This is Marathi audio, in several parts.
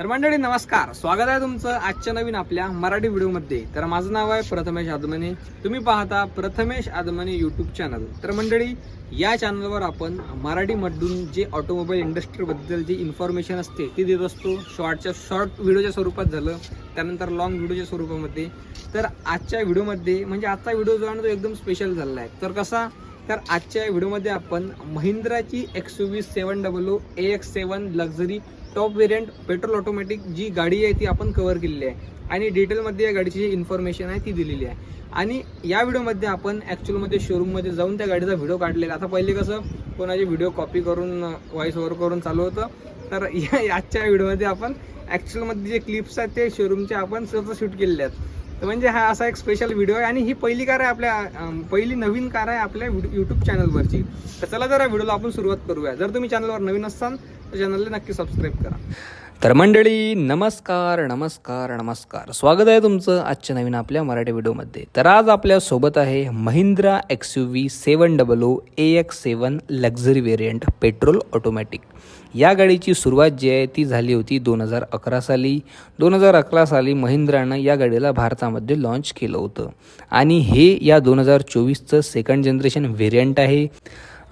तर मंडळी नमस्कार, स्वागत आहे तुमचं आजच्या नवीन आपल्या मराठी व्हिडिओमध्ये. तर माझं नाव आहे प्रथमेश आदमने. तुम्ही पाहता प्रथमेश आदमने यूट्यूब चॅनल. तर मंडळी, या चॅनलवर आपण मराठीमधून जे ऑटोमोबाईल इंडस्ट्रीबद्दल जी इन्फॉर्मेशन असते ती देत असतो. शॉर्ट व्हिडिओच्या स्वरूपात झालं, त्यानंतर लॉंग व्हिडिओच्या स्वरूपामध्ये. तर आजच्या व्हिडिओमध्ये म्हणजे आजचा व्हिडिओ जो आहे तो एकदम स्पेशल झालेला आहे. तर कसा, तर आजच्या व्हिडिओमध्ये आपण महिंद्राची XUV 700 AX7 luxury top variant petrol automatic जी गाडी आहे ती आपण कव्हर केलेली आहे आणि डिटेलमध्ये या गाडीची जी इन्फॉर्मेशन आहे ती दिलेली आहे. आणि या व्हिडिओमध्ये आपण ॲक्च्युअलमध्ये शोरूममध्ये जाऊन त्या गाडीचा व्हिडिओ काढलेला. आता पहिले कसं कोणाची व्हिडिओ कॉपी करून व्हॉइस ओव्हर करून चालू होतं, तर आजच्या व्हिडिओमध्ये आपण ॲक्च्युअलमध्ये जे क्लिप्स आहेत ते शोरूमचे आपण स्वतः शूट केलेले आहेत. तर म्हणजे हा असा एक स्पेशल व्हिडिओ आहे आणि ही पहिली कार आहे आपल्या पहिली नवीन कार आहे आपल्या यूट्यूब चॅनलवरची. तर चला जरा व्हिडिओला आपण सुरुवात करूया. जर तुम्ही चॅनलवर नवीन असाल तर चॅनलला नक्की सबस्क्राईब करा. तर मंडळी नमस्कार नमस्कार नमस्कार, स्वागत आहे तुमचं आजच्या नवीन आपल्या मराठी व्हिडिओमध्ये. तर आज आपल्यासोबत आहे Mahindra XUV 700 AX7 luxury variant petrol automatic. या गाडीची सुरुवात जी आहे ती झाली होती 2011 साली. 2011 साली महिंद्रानं या गाडीला भारतामध्ये लॉन्च केलं होतं आणि हे या 2024चं सेकंड जनरेशन व्हेरियंट आहे.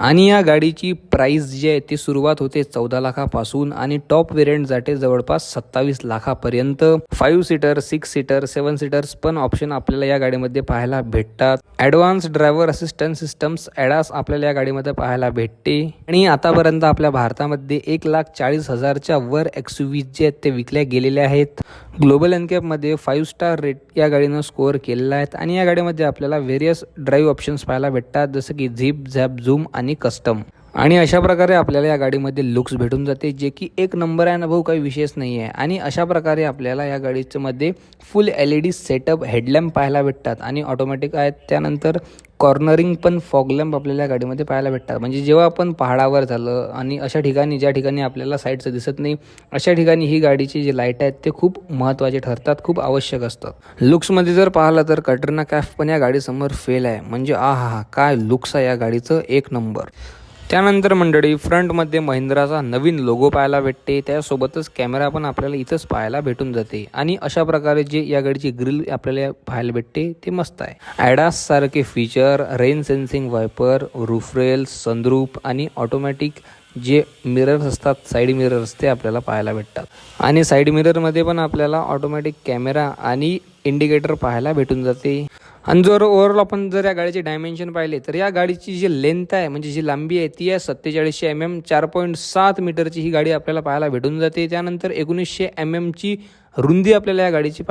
आणि या गाडीची प्राईस जी आहे ती सुरुवात होते 14 लाखापासून आणि टॉप व्हेरियंट जाते जवळपास 27 लाखापर्यंत. 5 सीटर, 6 सीटर, 7 सीटर्स पण ऑप्शन आपल्याला या गाडीमध्ये पाहायला भेटतात. Advance driver assistant systems ADAS आपल्याला या गाडीमध्ये पाहायला भेटते. आणि आतापर्यंत आपल्या भारतामध्ये 1,40,000च्या वर XUV जे आहेत ते विकल्या गेलेल्या आहेत. ग्लोबल एनकॅपमध्ये 5 स्टार रेट या गाडीनं स्कोअर केलेला आहे. आणि या गाडीमध्ये आपल्याला व्हेरियस ड्राईव्ह ऑप्शन्स पाहायला भेटतात, जसं की झिप, झॅप, झूम आणि कस्टम. आणि अशा प्रकारे आपल्याला या गाडीमध्ये लुक्स भेटून जाते, जे की एक नंबर आहे ना भाऊ, काही विशेष नाही आहे. आणि अशा प्रकारे आपल्याला या गाडीच्या मध्ये फुल LED सेटअप हेडलॅम्प पाहायला भेटतात आणि ऑटोमॅटिक आहेत. त्यानंतर कॉर्नरिंग पण फॉग लॅम्प आपल्याला या गाडीमध्ये पाहायला भेटतात. म्हणजे जेव्हा आपण पहाडावर झालं आणि अशा ठिकाणी ज्या ठिकाणी आपल्याला साईडचं दिसत नाही अशा ठिकाणी ही गाडीची जी लाईट आहेत ते खूप महत्त्वाचे ठरतात, खूप आवश्यक असतात. लुक्समध्ये जर पाहिलं तर कटरीना कैफ पण या गाडीसमोर फेल आहे. म्हणजे आहा काय लुक्स आहे या गाडीचं, एक नंबर. त्यानंतर मंडळी फ्रंटमध्ये महिंद्राचा नवीन लोगो पाहायला भेटते, त्यासोबतच कॅमेरा पण आपल्याला इथंच पाहायला भेटून जाते. आणि अशा प्रकारे जे या गाडीची ग्रिल आपल्याला पाहायला भेटते ते मस्त आहे. ॲडास सारखे feature, rain sensing viper, roof rails, sunroof आणि ऑटोमॅटिक जे मिरर्स असतात, साईड मिरर्स, ते आपल्याला पाहायला भेटतात. आणि साईड मिररमध्ये पण आपल्याला ऑटोमॅटिक कॅमेरा आणि इंडिकेटर पाहायला भेटून जाते. आणि जर ओव्हरऑल आपण जर या गाडीचे डायमेन्शन पाहिले तर या गाडीची जी लेंथ आहे म्हणजे जी लांबी आहे ती आहे 4700 mm. 4.7 मीटरची ही गाडी आपल्याला पाहायला भेटून जाते. त्यानंतर 1900 mm ची रुंदी आपल्याला या गाडीची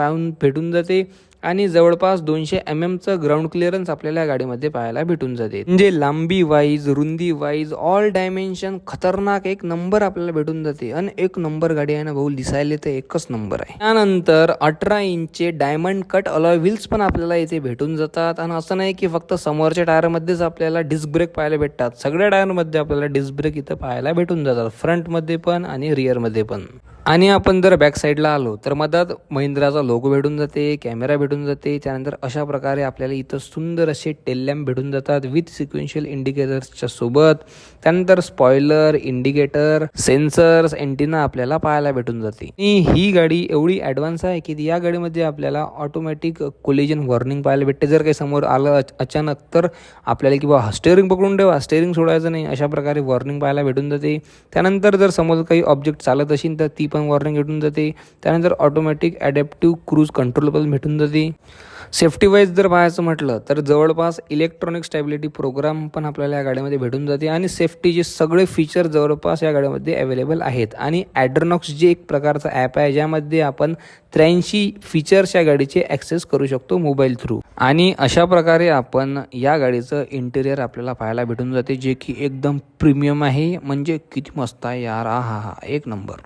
भेटून जाते आणि जवळपास 200 mm ग्राउंड क्लिअरन्स आपल्याला या गाडीमध्ये पाहायला भेटून जाते. म्हणजे लांबी वाईज, रुंदी वाईज, ऑल डायमेन्शन खतरनाक एक नंबर आपल्याला भेटून जाते. आणि एक नंबर गाडी आहे ना भाऊ, दिसायला तर एकच नंबर आहे. त्यानंतर 18 इंचचे डायमंड कट अलॉय व्हील्स पण आपल्याला इथे भेटून जातात. आणि असं नाही की फक्त समोरच्या टायरमध्येच आपल्याला डिस्क ब्रेक पाहायला भेटतात, सगळ्या टायरमध्ये आपल्याला डिस्क ब्रेक इथं पाहायला भेटून जातात, फ्रंटमध्ये पण आणि रिअरमध्ये पण. आणि आपण जर बॅक साईडला आलो तर मधात महिंद्राचा लोगो भेटून जाते, कॅमेरा भेटून जाते. त्यानंतर अशा प्रकारे आपल्याला इथं सुंदर असे टेल लॅम्प भेटून जातात विथ सिक्वेन्शियल इंडिकेटर्सच्या सोबत. त्यानंतर स्पॉयलर, इंडिकेटर, सेन्सर्स, एंटिना आपल्याला पाहायला भेटून जाते. आणि ही गाडी एवढी ॲडव्हान्स आहे की या गाडीमध्ये आपल्याला ऑटोमॅटिक कोलिजन वॉर्निंग पाहायला भेटते. जर काही समोर आलं अचानक तर आपल्याला की बा स्टेअरिंग पकडून ठेवा, स्टेअरिंग सोडायचं नाही, अशा प्रकारे वॉर्निंग पाहायला भेटून जाते. त्यानंतर जर समोर काही ऑब्जेक्ट चालत असेल तर ती पण वॉर्निंग भेटून जाते. त्यानंतर ऑटोमॅटिक ॲडॅप्टिव्ह क्रूज कंट्रोल पण भेटून जाते. सेफ्टी वाईज जर पाहायचं म्हटलं तर जवळपास इलेक्ट्रॉनिक स्टॅबिलिटी प्रोग्राम पण आपल्याला या गाडीमध्ये भेटून जाते. आणि सेफ्टीचे सगळे फीचर जवळपास या गाडीमध्ये अवेलेबल आहेत. आणि ॲड्रनॉक्स जे एक प्रकारचा ॲप आहे ज्यामध्ये आपण 83 फीचर्स या गाडीचे ॲक्सेस करू शकतो मोबाईल थ्रू. आणि अशा प्रकारे आपण या गाडीचं इंटेरियर आपल्याला पाहायला भेटून जाते, जे की एकदम प्रीमियम आहे. म्हणजे किती मस्त आहे यार, हा एक नंबर.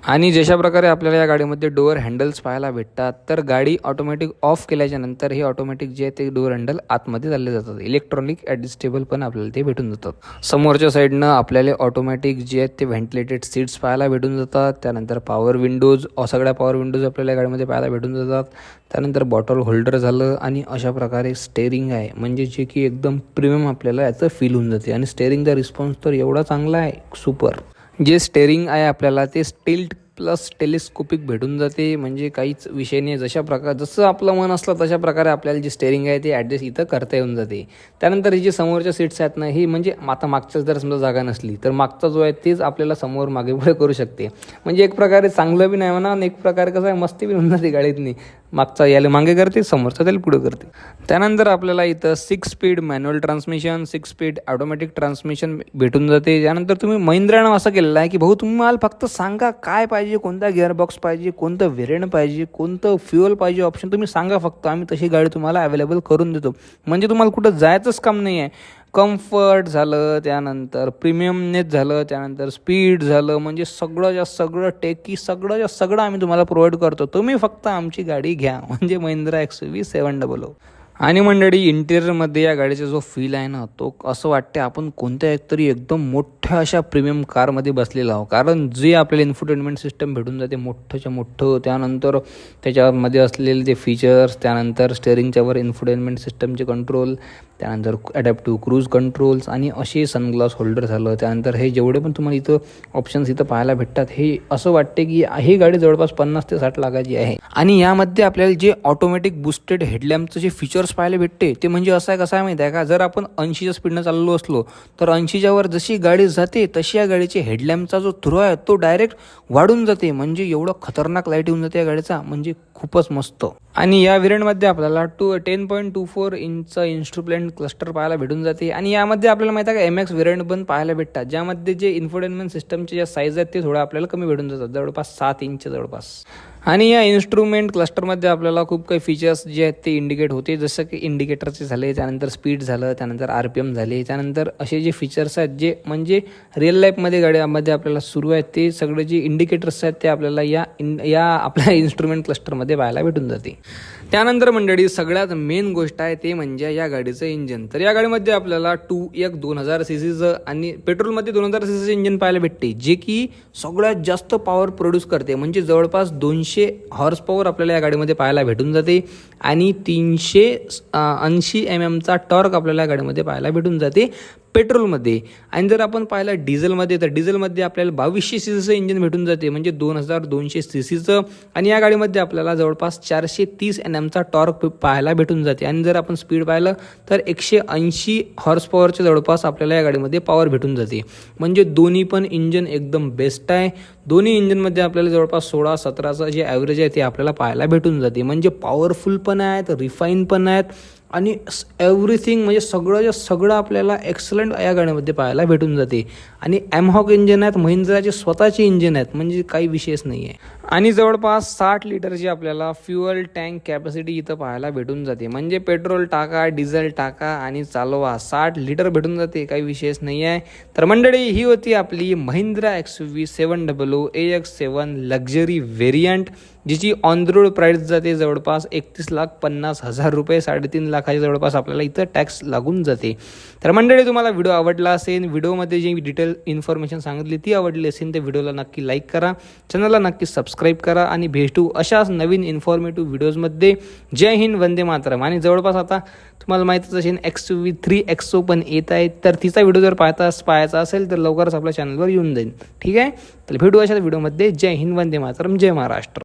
आणि जशा प्रकारे आपल्याला या गाडीमध्ये डोअर हँडल्स पाहायला भेटतात, तर गाडी ऑटोमॅटिक ऑफ केल्याच्या नंतर हे ऑटोमॅटिक जे आहे ते डोअर हँडल आतमध्ये चालले जातात. इलेक्ट्रॉनिक ॲडजस्टेबल पण आपल्याला ते भेटून जातात. समोरच्या साईडनं आपल्याला ऑटोमॅटिक जे आहेत ते व्हेंटिलेटेड सीट्स पाहायला भेटून जातात. त्यानंतर पॉवर विंडोज, सगळ्या पॉवर विंडोज आपल्याला गाडीमध्ये पाहायला भेटून जातात. त्यानंतर बॉटल होल्डर झालं. आणि अशा प्रकारे स्टेअरिंग आहे, म्हणजे जे की एकदम प्रीमियम आपल्याला याचं फील होऊन जाते. आणि स्टेअरिंगचा रिस्पॉन्स तर एवढा चांगला आहे, सुपर. जे स्टेअरिंग आहे आपल्याला ते टिल्ट प्लस टेलिस्कोपिक भेटून जाते, म्हणजे काहीच विषय नाही. जसं आपलं मन असलं तशा प्रकारे आपल्याला जी स्टेअरिंग आहे ते ॲडजस्ट इथं करता येऊन जाते. त्यानंतर ही जी समोरच्या सीट्स आहेत ना, ही म्हणजे आता मागच्याच जर समजा जागा नसली तर मागचा जो आहे तेच आपल्याला समोर मागे पुढे करू शकते. म्हणजे एक प्रकारे चांगलं बी नाही म्हणा आणि एक प्रकारे कसं आहे मस्ती बी होऊन जाते गाडीतनी. मागचा याला मागे करते, समोरचा त्याला पुढे करते. त्यानंतर आपल्याला इथं 6 speed manual transmission, 6 speed automatic transmission भेटून जाते. त्यानंतर तुम्ही महिंद्रानं असं केलेलं आहे की भाऊ तुम्ही मला फक्त सांगा काय पाहिजे, कोणता गिअरबॉक्स पाहिजे, कोणतं व्हेरियंट पाहिजे, कोणतं फ्युअल पाहिजे ऑप्शन तुम्ही सांगा फक्त, आम्ही तशी गाडी तुम्हाला अवेलेबल करून देतो. म्हणजे तुम्हाला कुठं जायचंच काम नाही आहे. कम्फर्ट झालं, त्यानंतर प्रीमियमनेस झालं, त्यानंतर स्पीड झालं, म्हणजे सगळं टेकी सगळं आम्ही तुम्हाला प्रोव्हाइड करतो. तुम्ही फक्त आमची गाडी घ्या, म्हणजे महिंद्रा XUV 700. आणि मंडळी इंटेरियरमध्ये या गाडीचा जो फील आहे ना, तो असं वाटते आपण कोणत्या एकतरी एकदम मोठ्या अशा प्रीमियम कारमध्ये बसलेलो आहो. कारण जे आपल्याला इन्फोटेनमेंट सिस्टम भेटून जाते मोठ्याच्या मोठं, त्यानंतर त्याच्यामध्ये असलेले ते फीचर्स, त्यानंतर स्टेअरिंगच्या वर इन्फोटेनमेंट सिस्टमचे कंट्रोल, त्यानंतर ॲडॅप्टिव्ह क्रूज कंट्रोल्स आणि असे सनग्लास होल्डर झालं. त्यानंतर हे जेवढे पण तुम्हाला इथं ऑप्शन्स इथं पाहायला भेटतात, हे असं वाटते की ही गाडी जवळपास 50 ते 60 लाखाची आहे. आणि यामध्ये आपल्याला जे ऑटोमॅटिक बुस्टेड हेडलॅम्पचं जे फीचर्स पाहायला भेटते ते म्हणजे असं आहे, कसं आहे माहिती आहे का, जर आपण 80च्या स्पीडनं चाललो असलो तर 80च्या वर जशी गाडी जाते तशी या गाडीचे हेडलॅम्पचा जो थ्रो आहे तो डायरेक्ट वाढून जाते. म्हणजे एवढं खतरनाक लाईट येऊन जाते या गाडीचा, म्हणजे खूपच मस्त. आणि या व्हेरियंटमध्ये आपल्याला 10.24 इंचचा इन्स्ट्रुमेंट क्लस्टर पाहायला भेटून जाते. आणि यामध्ये आपल्याला माहिती आहे का MX व्हेरियंट पण पाहायला भेटतात, ज्यामध्ये जे इन्फोटेनमेंट सिस्टमचे ज्या साईज आहेत ते थोडं आपल्याला कमी भेटून जातात, जवळपास 7 इंच जवळपास. आणि या इन्स्ट्रुमेंट क्लस्टरमध्ये आपल्याला खूप काही फीचर्स जे आहेत ते इंडिकेट होते, जसं की इंडिकेटरचे झाले, त्यानंतर स्पीड झालं, त्यानंतर RPM झाले, त्यानंतर असे जे फीचर्स आहेत जे म्हणजे रिअल लाईफमध्ये गाड्यामध्ये आपल्याला सुरू आहेत, ते सगळे जे इंडिकेटर्स आहेत ते आपल्याला या आपल्या इन्स्ट्रुमेंट क्लस्टरमध्ये पाहायला भेटून जाते. त्यानंतर मंडळी सगळ्यात मेन गोष्ट आहे ते म्हणजे या गाडीचं इंजन. तर या गाडीमध्ये आपल्याला 2000 सीसीचं आणि पेट्रोलमध्ये 2000 सीसीचं इंजन पाहायला भेटते, जे की सगळ्यात जास्त पॉवर प्रोड्यूस करते. म्हणजे जवळपास 200 हॉर्स पॉवर आपल्याला या गाडीमध्ये पाहायला भेटून जाते आणि 380 mm टॉर्क आपल्याला या गाडीमध्ये पाहायला भेटून जाते पेट्रोलमध्ये. आणि जर आपण पाहिलं डिझेलमध्ये, तर डिझेलमध्ये आपल्याला 2200 सीसीचं इंजिन भेटून जाते, म्हणजे 2200 सीसीचं. आणि या गाडीमध्ये आपल्याला जवळपास 430 Nm टॉर्क पाहायला भेटून जाते. आणि जर आपण स्पीड पाहिलं तर 180 हॉर्स पॉवरच्या जवळपास आपल्याला या गाडीमध्ये पॉवर भेटून जाते. म्हणजे दोन्ही पण इंजन एकदम बेस्ट आहे. दोन्ही इंजनमध्ये आपल्याला जवळपास 16-17चं जे ॲव्हरेज आहे ते आपल्याला पाहायला भेटून जाते. म्हणजे पॉवरफुल पण आहेत, रिफाईन पण आहेत आणि एव्हरीथिंग, म्हणजे सगळं आपल्याला एक्सलंट या गाडीमध्ये पाहायला भेटून जाते. आणि ॲमहॉक इंजन आहेत, महिंद्राचे स्वतःचे इंजन आहेत, म्हणजे काही विषयच नाही आहे. आणि जवळपास 60 लिटरची आपल्याला फ्युअल टँक कॅपॅसिटी इथं पाहायला भेटून जाते. म्हणजे पेट्रोल टाका, डिझेल टाका आणि चालवा, 60 लिटर भेटून जाते, काही विषयच नाही आहे. तर मंडळी ही होती आपली Mahindra XUV 700 AX7 luxury variant, जिची ऑन द रोड प्राईस जाते जवळपास 31,50,000 रुपये, 3.5 लाखाच्या जवळपास आपल्याला इथं टॅक्स लागून जाते. तर मंडळी तुम्हाला व्हिडिओ आवडला असेल, व्हिडिओमध्ये जी डिटेल इन्फॉर्मेशन सांगितली ती आवडली असेल, तर व्हिडिओला नक्की लाईक करा, चॅनलला नक्की सबस्क्राईब करा आणि भेटू अशाच नवीन इन्फॉर्मेटिव्ह व्हिडिओजमध्ये. जय हिंद, वंदे मातरम. आणि जवळपास आता तुम्हाला माहीतच असेल XUV 3XO पण येत आहे, तर तिचा व्हिडिओ जर पाहायचा असेल तर लवकरच आपल्या चॅनलवर येऊन जाईल. ठीक आहे, तर भेटू अशाच व्हिडिओमध्ये. जय हिंद, वंदे मातरम, जय महाराष्ट्र.